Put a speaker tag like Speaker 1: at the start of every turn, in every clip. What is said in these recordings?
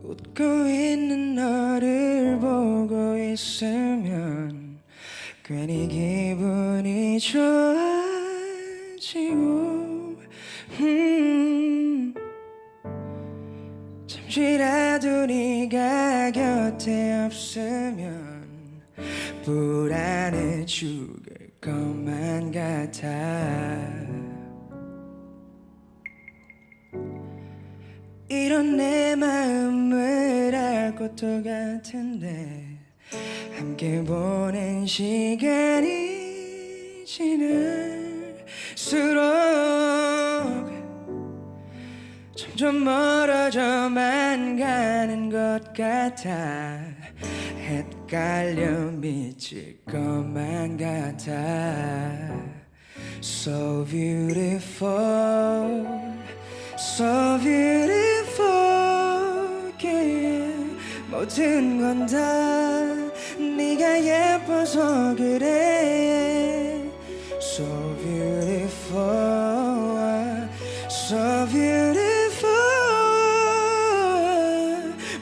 Speaker 1: 웃고 있는 너를 보고 있으면 괜히 기분이 좋아지고 잠시라도 네가 곁에 없으면 불안해 죽을 것만 같아. 이런 내 마음을 알 것도 같은데 함께 보낸 시간이 지날수록 점점 멀어져만 가는 것 같아. 헷갈려 미칠 것만 같아. So beautiful, so beautiful, yeah. 모든 건 다 네가 예뻐서 그래. So beautiful, so beautiful,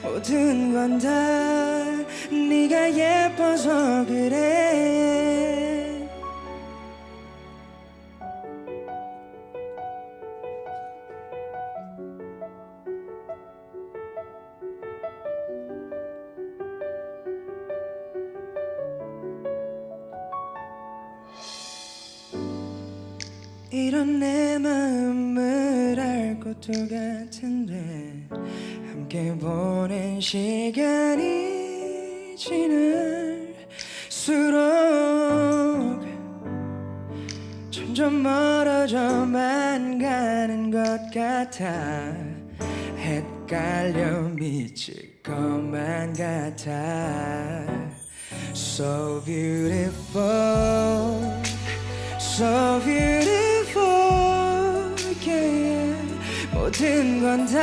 Speaker 1: 모든 건 다 네가 예뻐서 그래. 이런 내 마음을 알 것도 같은데 함께 보낸 시간이 지날수록 점점 멀어져만 가는 것 같아. 헷갈려 미칠 것만 같아. So beautiful, so beautiful, yeah. 모든 건 다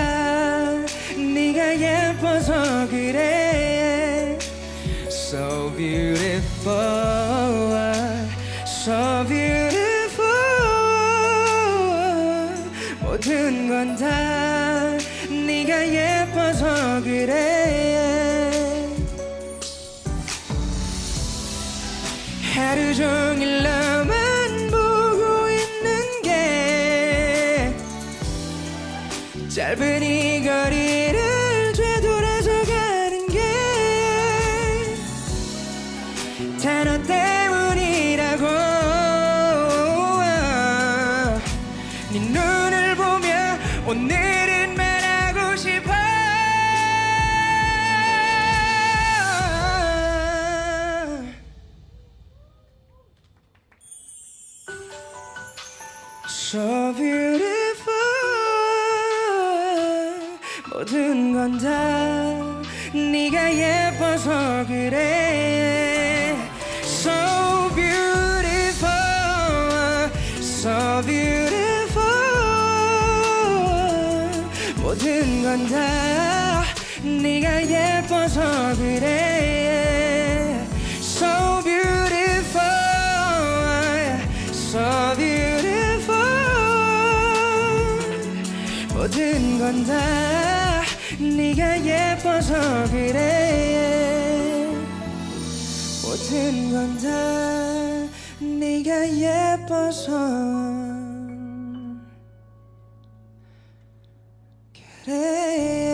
Speaker 1: 네가 예뻐서 그래. So beautiful, so beautiful, 모든 건 다 네가 예뻐서 그래. 하루 종일 너만 보고 있는 게 짧은 이 거리를 되돌아서 가는 게 다 너 때문이라고. 네 눈을 보며 오늘은 말하고 싶어. So beautiful, 모든 건 다 네가 예뻐서 그래. So beautiful, so beautiful, 모든 건 다 네가 예뻐서 그래. So beautiful, so beautiful, 모든 건 다 네가 예뻐서 그래. 모든 건 다 네가 예뻐서 그래.